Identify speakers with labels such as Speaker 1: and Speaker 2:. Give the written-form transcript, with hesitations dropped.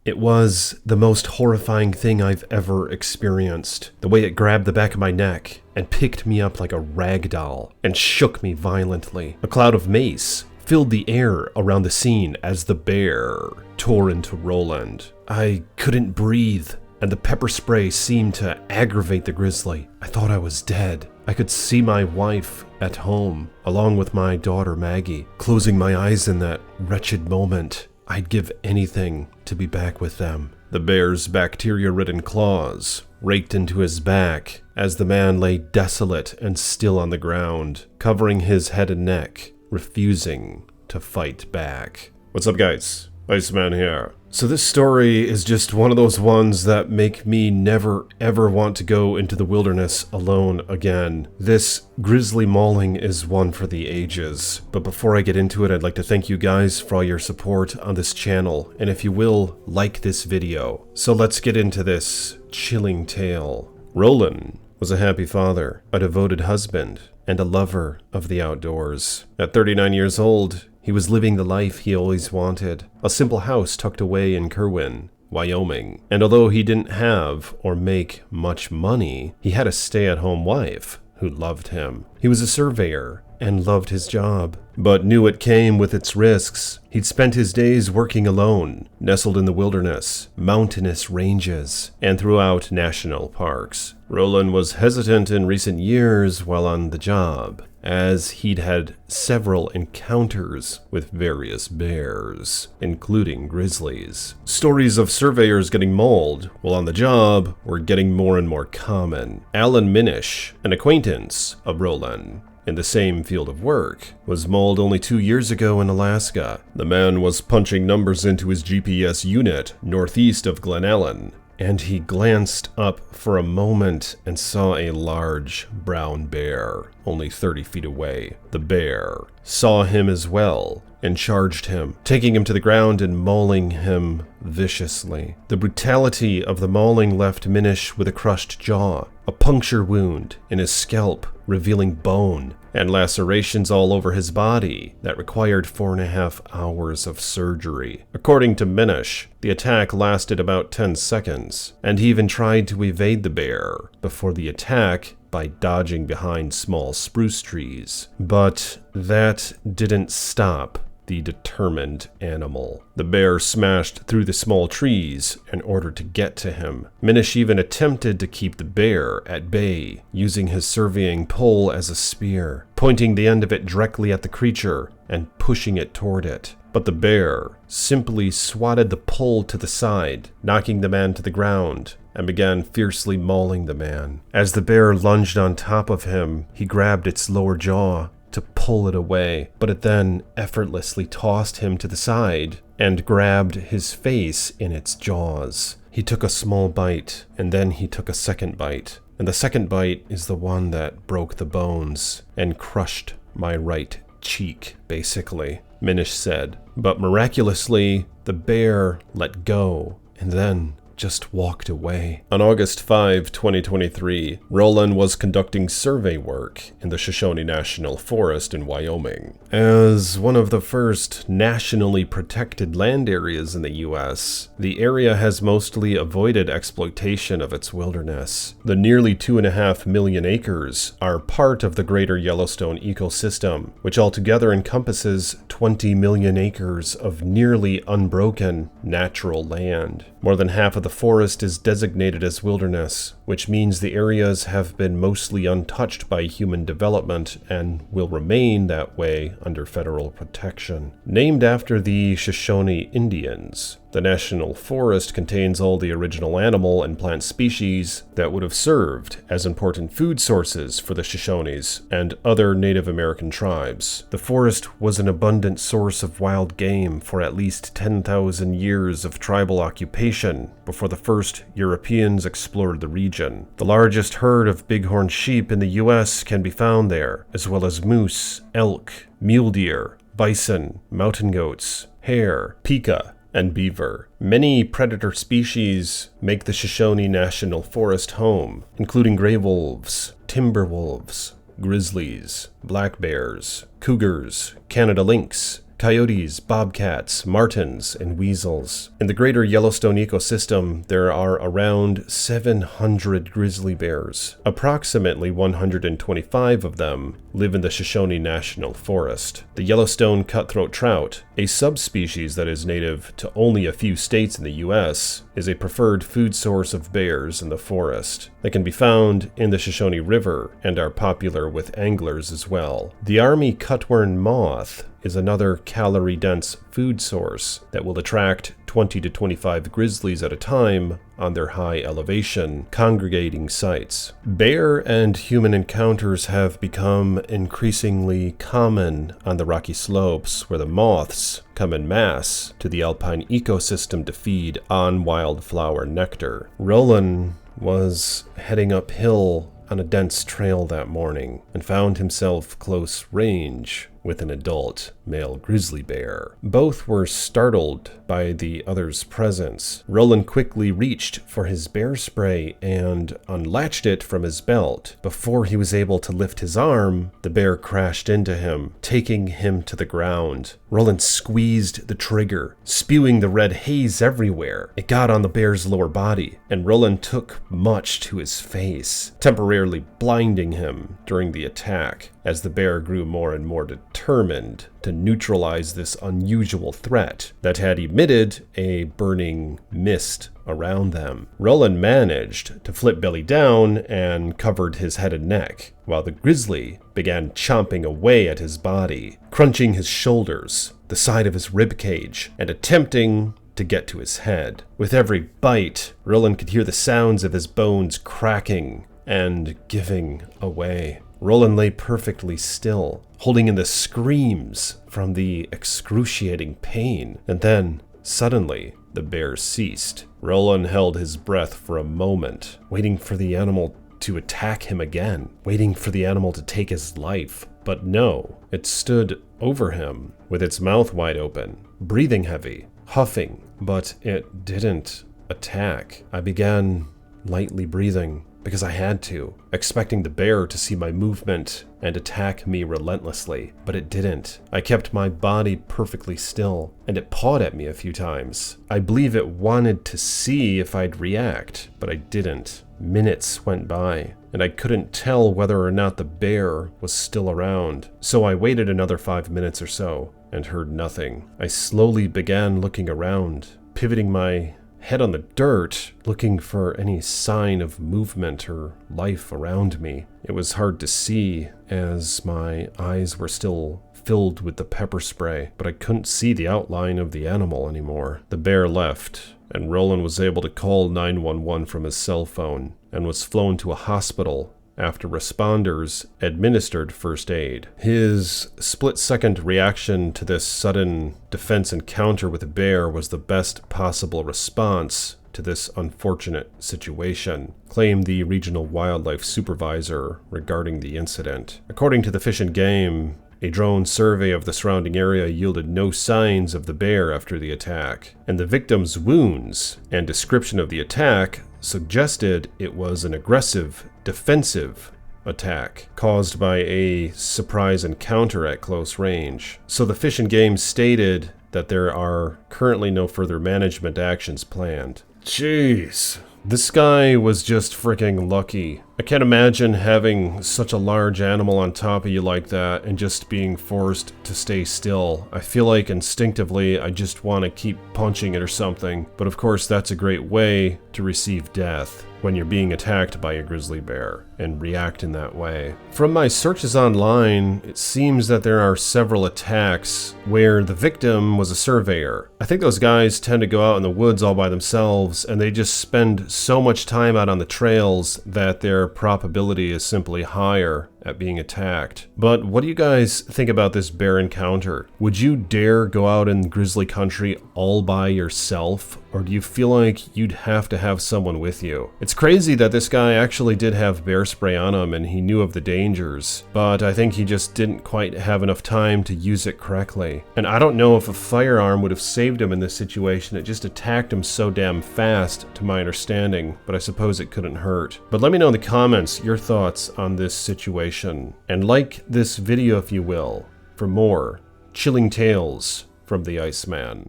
Speaker 1: It was the most horrifying thing I've ever experienced. The way it grabbed the back of my neck and picked me up like a rag doll and shook me violently. A cloud of mace filled the air around the scene as the bear tore into Roland. I couldn't breathe, and the pepper spray seemed to aggravate the grizzly. I thought I was dead. I could see my wife at home, along with my daughter Maggie. Closing my eyes in that wretched moment, I'd give anything to be back with them. The bear's bacteria-ridden claws raked into his back as the man lay desolate and still on the ground, covering his head and neck, refusing to fight back. What's up, guys? Iceman here. So this story is just one of those ones that make me never ever want to go into the wilderness alone again. This grizzly mauling is one for the ages. But before I get into it, I'd like to thank you guys for all your support on this channel, and if you will, like this video. So let's get into this chilling tale. Roland was a happy father, a devoted husband, and a lover of the outdoors. At 39 years old, he was living the life he always wanted, a simple house tucked away in Kerwin, Wyoming. And although he didn't have or make much money, he had a stay-at-home wife who loved him. He was a surveyor and loved his job, but knew it came with its risks. He'd spent his days working alone, nestled in the wilderness, mountainous ranges, and throughout national parks. Roland was hesitant in recent years while on the job, as he'd had several encounters with various bears, including grizzlies. Stories of surveyors getting mauled while on the job were getting more and more common. Alan Minish, an acquaintance of Roland in the same field of work, was mauled only 2 years ago in Alaska. The man was punching numbers into his GPS unit northeast of Glen Ellen, and he glanced up for a moment and saw a large brown bear only 30 feet away. The bear saw him as well and charged him, taking him to the ground and mauling him viciously. The brutality of the mauling left Minish with a crushed jaw, a puncture wound in his scalp revealing bone, and lacerations all over his body that required 4.5 hours of surgery. According to Minish, the attack lasted about 10 seconds, and he even tried to evade the bear before the attack by dodging behind small spruce trees. But that didn't stop the determined animal. The bear smashed through the small trees in order to get to him. Minish even attempted to keep the bear at bay, using his surveying pole as a spear, pointing the end of it directly at the creature and pushing it toward it. But the bear simply swatted the pole to the side, knocking the man to the ground, and began fiercely mauling the man. As the bear lunged on top of him, he grabbed its lower jaw to pull it away, but it then effortlessly tossed him to the side and grabbed his face in its jaws. He took a small bite, and then he took a second bite. And the second bite is the one that broke the bones and crushed my right cheek, basically, Minish said. But miraculously, the bear let go and then just walked away. On August 5, 2023, Roland was conducting survey work in the Shoshone National Forest in Wyoming. As one of the first nationally protected land areas in the U.S., the area has mostly avoided exploitation of its wilderness. The nearly 2.5 million acres are part of the Greater Yellowstone ecosystem, which altogether encompasses 20 million acres of nearly unbroken natural land. More than half of the forest is designated as wilderness, which means the areas have been mostly untouched by human development and will remain that way under federal protection. Named after the Shoshone Indians, the National Forest contains all the original animal and plant species that would have served as important food sources for the Shoshones and other Native American tribes. The forest was an abundant source of wild game for at least 10,000 years of tribal occupation before the first Europeans explored the region. The largest herd of bighorn sheep in the U.S. can be found there, as well as moose, elk, mule deer, bison, mountain goats, hare, pika, and beaver. Many predator species make the Shoshone National Forest home, including gray wolves, timber wolves, grizzlies, black bears, cougars, Canada lynx, coyotes, bobcats, martens, and weasels. In the greater Yellowstone ecosystem, there are around 700 grizzly bears. Approximately 125 of them live in the Shoshone National Forest. The Yellowstone cutthroat trout, a subspecies that is native to only a few states in the U.S., is a preferred food source of bears in the forest. They can be found in the Shoshone River and are popular with anglers as well. The army cutworm moth is another calorie-dense food source that will attract 20 to 25 grizzlies at a time on their high elevation congregating sites. Bear and human encounters have become increasingly common on the rocky slopes where the moths come en masse to the alpine ecosystem to feed on wildflower nectar. Roland was heading uphill on a dense trail that morning and found himself close range with an adult male grizzly bear. Both were startled by the other's presence. Roland quickly reached for his bear spray and unlatched it from his belt. Before he was able to lift his arm, the bear crashed into him, taking him to the ground. Roland squeezed the trigger, spewing the red haze everywhere. It got on the bear's lower body, and Roland took much to his face, temporarily blinding him during the attack, as the bear grew more and more determined to neutralize this unusual threat that had emitted a burning mist around them. Roland managed to flip belly down and covered his head and neck, while the grizzly began chomping away at his body, crunching his shoulders, the side of his rib cage, and attempting to get to his head. With every bite, Roland could hear the sounds of his bones cracking and giving away. Roland lay perfectly still, holding in the screams from the excruciating pain. And then, suddenly, the bear ceased. Roland held his breath for a moment, waiting for the animal to attack him again, waiting for the animal to take his life. But no, it stood over him, with its mouth wide open, breathing heavy, huffing, but it didn't attack. I began lightly breathing, because I had to, expecting the bear to see my movement and attack me relentlessly, but it didn't. I kept my body perfectly still, and it pawed at me a few times. I believe it wanted to see if I'd react, but I didn't. Minutes went by, and I couldn't tell whether or not the bear was still around, so I waited another 5 minutes or so, and heard nothing. I slowly began looking around, pivoting my head on the dirt, looking for any sign of movement or life around me. It was hard to see as my eyes were still filled with the pepper spray, but I couldn't see the outline of the animal anymore. The bear left, and Roland was able to call 911 from his cell phone and was flown to a hospital after responders administered first aid. His split-second reaction to this sudden defense encounter with a bear was the best possible response to this unfortunate situation, claimed the regional wildlife supervisor regarding the incident. According to the Fish and Game, a drone survey of the surrounding area yielded no signs of the bear after the attack, and the victim's wounds and description of the attack suggested it was an aggressive, defensive attack caused by a surprise encounter at close range. So the Fish and Game stated that there are currently no further management actions planned. Jeez. This guy was just freaking lucky. I can't imagine having such a large animal on top of you like that and just being forced to stay still. I feel like instinctively I just want to keep punching it or something. But of course that's a great way to receive death when you're being attacked by a grizzly bear and react in that way. From my searches online, it seems that there are several attacks where the victim was a surveyor. I think those guys tend to go out in the woods all by themselves and they just spend so much time out on the trails that their probability is simply higher at being attacked. But what do you guys think about this bear encounter? Would you dare go out in grizzly country all by yourself? Or do you feel like you'd have to have someone with you? It's crazy that this guy actually did have bear spray on him and he knew of the dangers, but I think he just didn't quite have enough time to use it correctly. And I don't know if a firearm would have saved him in this situation. It just attacked him so damn fast, to my understanding, but I suppose it couldn't hurt. But let me know in the comments your thoughts on this situation, and like this video if you will, for more Chilling tales from the Iceman.